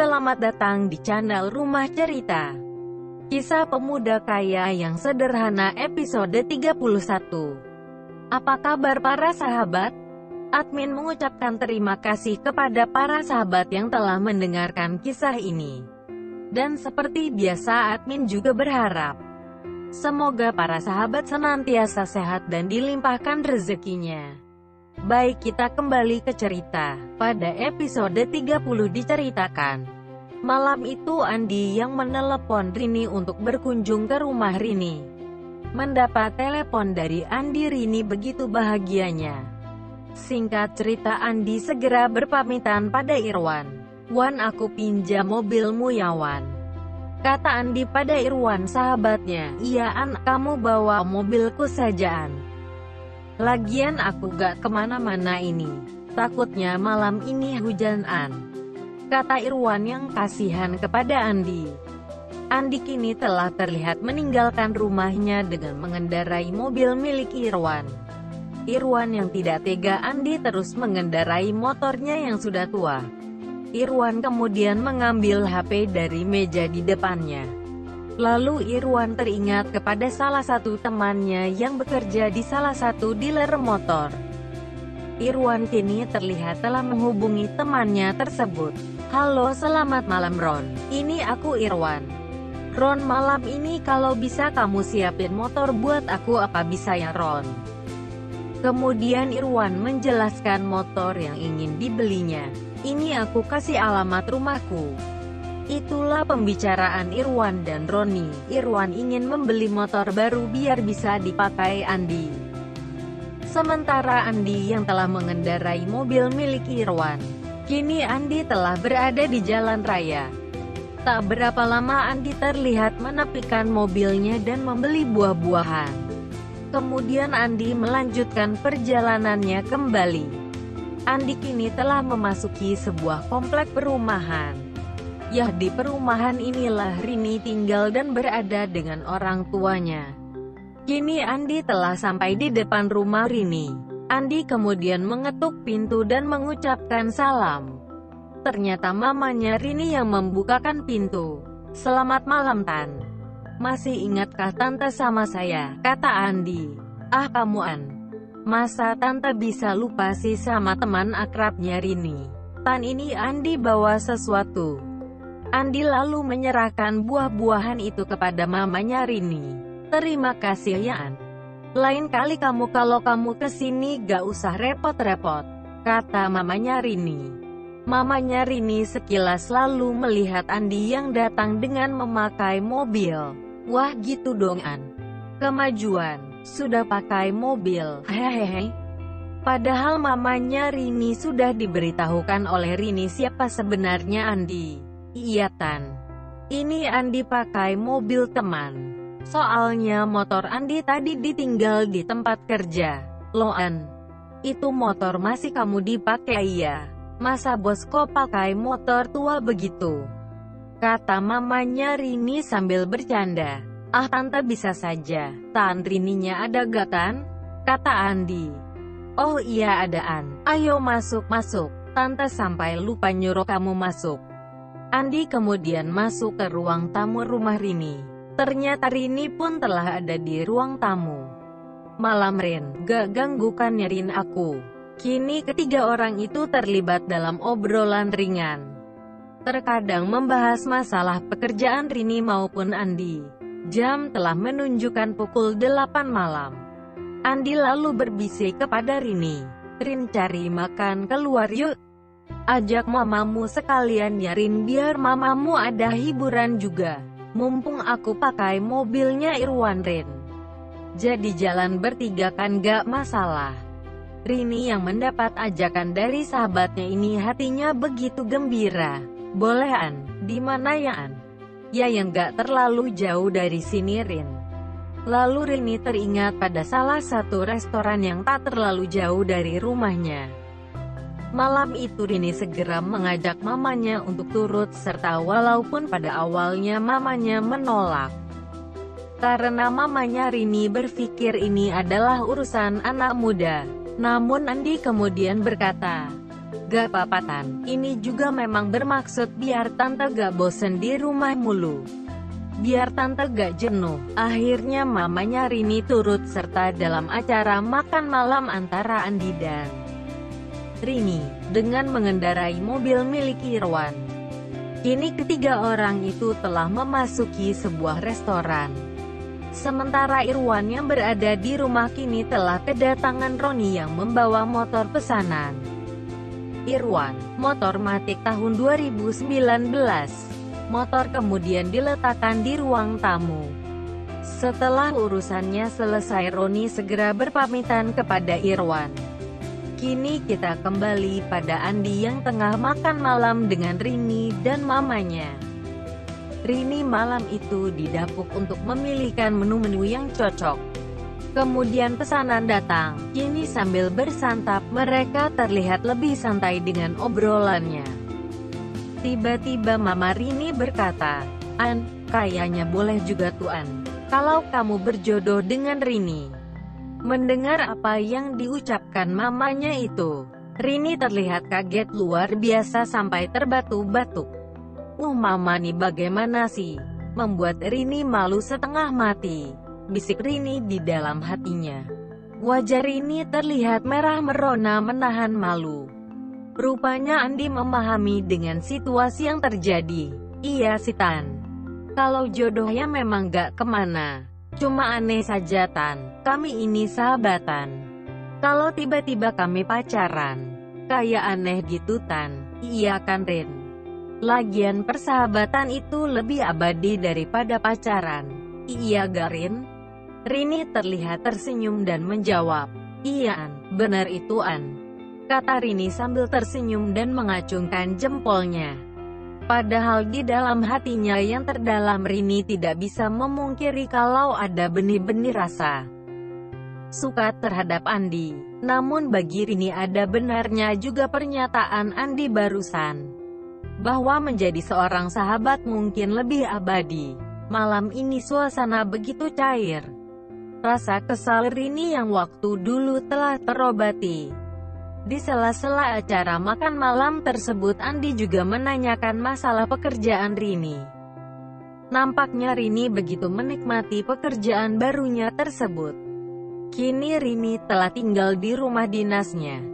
Selamat datang di channel Rumah Cerita. Kisah pemuda kaya yang sederhana episode 31. Apa kabar para sahabat? Admin mengucapkan terima kasih kepada para sahabat yang telah mendengarkan kisah ini. Dan seperti biasa admin juga berharap semoga para sahabat senantiasa sehat dan dilimpahkan rezekinya. Baik, kita kembali ke cerita. Pada episode 30 diceritakan, malam itu Andi yang menelepon Rini untuk berkunjung ke rumah Rini. Mendapat telepon dari Andi, Rini begitu bahagianya. Singkat cerita, Andi segera berpamitan pada Irwan. "Wan, aku pinjam mobilmu ya Wan," kata Andi pada Irwan sahabatnya. "Iya An, kamu bawa mobilku saja An. Lagian aku gak kemana-mana ini. Takutnya malam ini hujan An," kata Irwan yang kasihan kepada Andi. Andi kini telah terlihat meninggalkan rumahnya dengan mengendarai mobil milik Irwan. Irwan yang tidak tega Andi terus mengendarai motornya yang sudah tua. Irwan kemudian mengambil HP dari meja di depannya. Lalu Irwan teringat kepada salah satu temannya yang bekerja di salah satu dealer motor. Irwan kini terlihat telah menghubungi temannya tersebut. "Halo, selamat malam Ron. Ini aku Irwan. Ron, malam ini kalau bisa kamu siapin motor buat aku, apa bisa ya Ron?" Kemudian Irwan menjelaskan motor yang ingin dibelinya. "Ini aku kasih alamat rumahku." Itulah pembicaraan Irwan dan Roni. Irwan ingin membeli motor baru biar bisa dipakai Andi. Sementara Andi yang telah mengendarai mobil milik Irwan. Kini Andi telah berada di jalan raya. Tak berapa lama Andi terlihat menepikan mobilnya dan membeli buah-buahan. Kemudian Andi melanjutkan perjalanannya kembali. Andi kini telah memasuki sebuah komplek perumahan. Ya, di perumahan inilah Rini tinggal dan berada dengan orang tuanya. Kini Andi telah sampai di depan rumah Rini. Andi kemudian mengetuk pintu dan mengucapkan salam. Ternyata mamanya Rini yang membukakan pintu. "Selamat malam Tan. Masih ingatkah Tante sama saya?" kata Andi. "Ah kamu An. Masa Tante bisa lupa sih sama teman akrabnya Rini? Tan, ini Andi bawa sesuatu." Andi lalu menyerahkan buah-buahan itu kepada mamanya Rini. "Terima kasih ya An. Lain kali kalau kamu kesini gak usah repot-repot," kata mamanya Rini. Mamanya Rini sekilas lalu melihat Andi yang datang dengan memakai mobil. "Wah gitu dong An. Kemajuan, sudah pakai mobil, hehehe." Padahal mamanya Rini sudah diberitahukan oleh Rini siapa sebenarnya Andi. "Iya Tan. Ini Andi pakai mobil teman. Soalnya motor Andi tadi ditinggal di tempat kerja." "Loh An, itu motor masih kamu dipakai ya? Masa bos kok pakai motor tua begitu?" kata mamanya Rini sambil bercanda. "Ah Tante bisa saja. Tan, Rininya ada gak Tan?" kata Andi. "Oh iya ada An. Ayo masuk. Tante sampai lupa nyuruh kamu masuk." Andi kemudian masuk ke ruang tamu rumah Rini. Ternyata Rini pun telah ada di ruang tamu. "Malam Rin, gak ganggu kan Rin aku?" Kini ketiga orang itu terlibat dalam obrolan ringan. Terkadang membahas masalah pekerjaan Rini maupun Andi. Jam telah menunjukkan pukul 8 malam. Andi lalu berbisik kepada Rini. "Rin, cari makan keluar yuk. Ajak mamamu sekalian ya Rin, biar mamamu ada hiburan juga. Mumpung aku pakai mobilnya Irwan Rin. Jadi jalan bertiga kan gak masalah." Rini yang mendapat ajakan dari sahabatnya ini hatinya begitu gembira. "Boleh An, di mana ya An?" "Ya yang gak terlalu jauh dari sini Rin." Lalu Rini teringat pada salah satu restoran yang tak terlalu jauh dari rumahnya. Malam itu Rini segera mengajak mamanya untuk turut serta walaupun pada awalnya mamanya menolak. Karena mamanya Rini berpikir ini adalah urusan anak muda. Namun Andi kemudian berkata, Gak papatan, ini juga memang bermaksud biar tante gak bosen di rumah mulu. Biar tante gak jenuh. Akhirnya mamanya Rini turut serta dalam acara makan malam antara Andi dan Rini, dengan mengendarai mobil milik Irwan. Kini ketiga orang itu telah memasuki sebuah restoran. Sementara Irwan yang berada di rumah kini telah kedatangan Roni yang membawa motor pesanan. Irwan, motor matic tahun 2019. Motor kemudian diletakkan di ruang tamu. Setelah urusannya selesai, Roni segera berpamitan kepada Irwan. Kini kita kembali pada Andi yang tengah makan malam dengan Rini dan mamanya. Rini malam itu didapuk untuk memilihkan menu-menu yang cocok. Kemudian pesanan datang. Kini sambil bersantap, mereka terlihat lebih santai dengan obrolannya. Tiba-tiba Mama Rini berkata, "An, kayaknya boleh juga tuan, kalau kamu berjodoh dengan Rini." Mendengar apa yang diucapkan mamanya itu, Rini terlihat kaget luar biasa sampai terbatu-batuk. Mama nih bagaimana sih? Membuat Rini malu setengah mati," bisik Rini di dalam hatinya. Wajah Rini terlihat merah merona menahan malu. Rupanya Andi memahami dengan situasi yang terjadi. "Iya sih Tan. Kalau jodohnya memang gak kemana. Cuma aneh saja Tan, kami ini sahabatan. Kalau tiba-tiba kami pacaran, kayak aneh gitu Tan." "Iya kan Rin. Lagian persahabatan itu lebih abadi daripada pacaran. Iya gak Rin?" Rini terlihat tersenyum dan menjawab, "Iya An, benar itu An," kata Rini sambil tersenyum dan mengacungkan jempolnya. Padahal di dalam hatinya yang terdalam Rini tidak bisa memungkiri kalau ada benih-benih rasa suka terhadap Andi. Namun bagi Rini ada benarnya juga pernyataan Andi barusan, bahwa menjadi seorang sahabat mungkin lebih abadi. Malam ini suasana begitu cair. Rasa kesal Rini yang waktu dulu telah terobati. Di sela-sela acara makan malam tersebut, Andi juga menanyakan masalah pekerjaan Rini. Nampaknya Rini begitu menikmati pekerjaan barunya tersebut. Kini Rini telah tinggal di rumah dinasnya,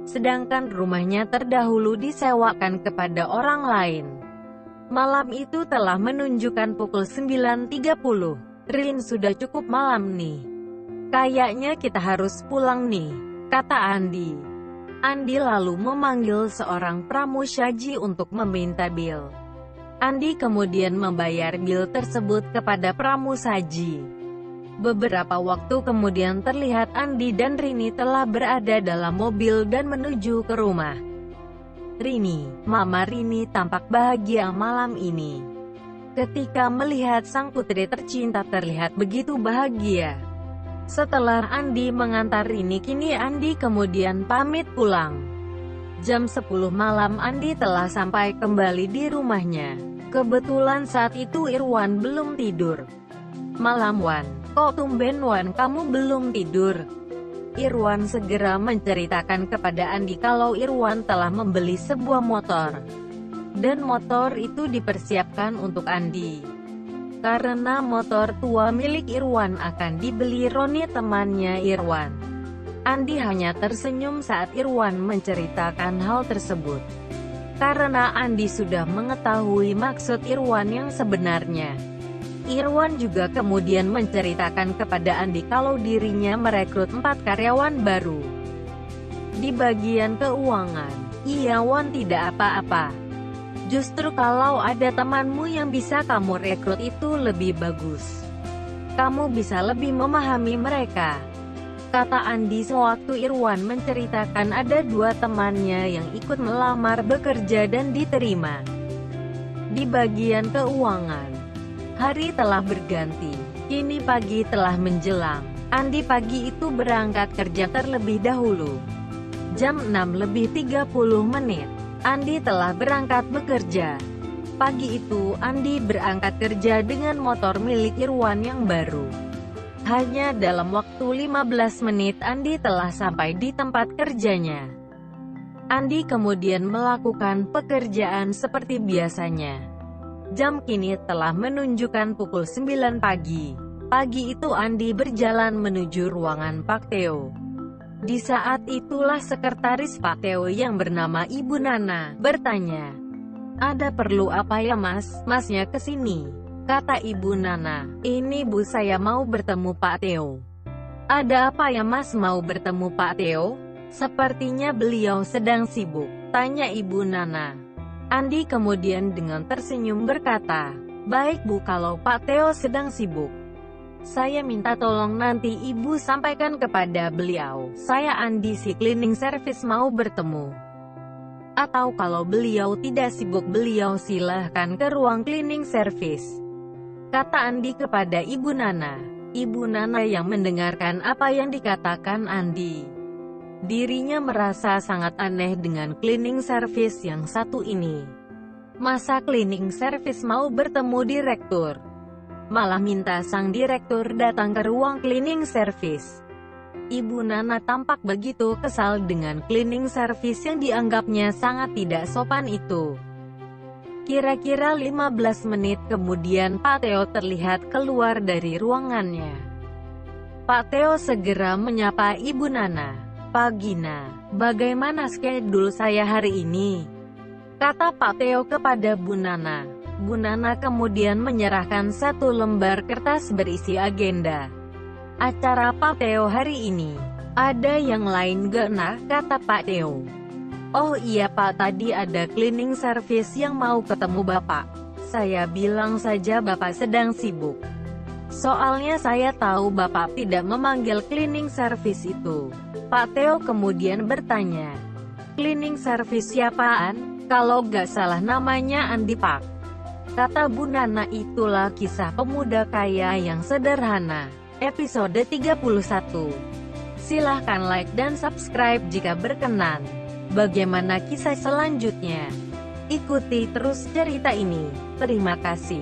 sedangkan rumahnya terdahulu disewakan kepada orang lain. Malam itu telah menunjukkan pukul 9.30. "Rin, sudah cukup malam nih. Kayaknya kita harus pulang nih," kata Andi. Andi lalu memanggil seorang pramusaji untuk meminta bil. Andi kemudian membayar bil tersebut kepada pramusaji. Beberapa waktu kemudian terlihat Andi dan Rini telah berada dalam mobil dan menuju ke rumah Rini. Mama Rini tampak bahagia malam ini. Ketika melihat sang putri tercinta terlihat begitu bahagia. Setelah Andi mengantar Rini, kini Andi kemudian pamit pulang. Jam 10 malam Andi telah sampai kembali di rumahnya. Kebetulan saat itu Irwan belum tidur. "Malam Wan, kok tumben Wan kamu belum tidur?" Irwan segera menceritakan kepada Andi kalau Irwan telah membeli sebuah motor. Dan motor itu dipersiapkan untuk Andi. Karena motor tua milik Irwan akan dibeli Roni temannya Irwan. Andi hanya tersenyum saat Irwan menceritakan hal tersebut. Karena Andi sudah mengetahui maksud Irwan yang sebenarnya. Irwan juga kemudian menceritakan kepada Andi kalau dirinya merekrut 4 karyawan baru. Di bagian keuangan, "Iya Wan, tidak apa-apa. Justru kalau ada temanmu yang bisa kamu rekrut itu lebih bagus. Kamu bisa lebih memahami mereka," kata Andi sewaktu Irwan menceritakan ada 2 temannya yang ikut melamar bekerja dan diterima. Di bagian keuangan, hari telah berganti. Kini pagi telah menjelang. Andi pagi itu berangkat kerja terlebih dahulu. Jam 6:30 Andi telah berangkat bekerja. Pagi itu Andi berangkat kerja dengan motor milik Irwan yang baru. Hanya dalam waktu 15 menit Andi telah sampai di tempat kerjanya. Andi kemudian melakukan pekerjaan seperti biasanya. Jam kini telah menunjukkan pukul 9 pagi. Pagi itu Andi berjalan menuju ruangan Pak Theo. Di saat itulah sekretaris Pak Theo yang bernama Ibu Nana bertanya, "Ada perlu apa ya Mas? Masnya kesini?" Kata Ibu Nana, "Ini Bu, saya mau bertemu Pak Theo." "Ada apa ya Mas mau bertemu Pak Theo? Sepertinya beliau sedang sibuk," tanya Ibu Nana. Andi kemudian dengan tersenyum berkata, "Baik Bu, kalau Pak Theo sedang sibuk, saya minta tolong nanti Ibu sampaikan kepada beliau, saya Andi si cleaning service mau bertemu. Atau kalau beliau tidak sibuk beliau silahkan ke ruang cleaning service," kata Andi kepada Ibu Nana. Ibu Nana yang mendengarkan apa yang dikatakan Andi. Dirinya merasa sangat aneh dengan cleaning service yang satu ini. Masa cleaning service mau bertemu direktur? Malah minta sang direktur datang ke ruang cleaning service. Ibu Nana tampak begitu kesal dengan cleaning service yang dianggapnya sangat tidak sopan itu. Kira-kira 15 menit kemudian Pak Theo terlihat keluar dari ruangannya. Pak Theo segera menyapa Ibu Nana. "Pak Gina, bagaimana schedule saya hari ini?" kata Pak Theo kepada Bu Nana. Bu Nana kemudian menyerahkan satu lembar kertas berisi agenda acara Pak Theo hari ini. "Ada yang lain gak nah?" kata Pak Theo. "Oh iya Pak, tadi ada cleaning service yang mau ketemu Bapak. Saya bilang saja Bapak sedang sibuk. Soalnya saya tahu Bapak tidak memanggil cleaning service itu." Pak Theo kemudian bertanya, "Cleaning service siapaan? Kalau gak salah namanya Andi Pak," kata Bu Nana. Itulah kisah pemuda kaya yang sederhana, episode 31. Silahkan like dan subscribe jika berkenan. Bagaimana kisah selanjutnya? Ikuti terus cerita ini. Terima kasih.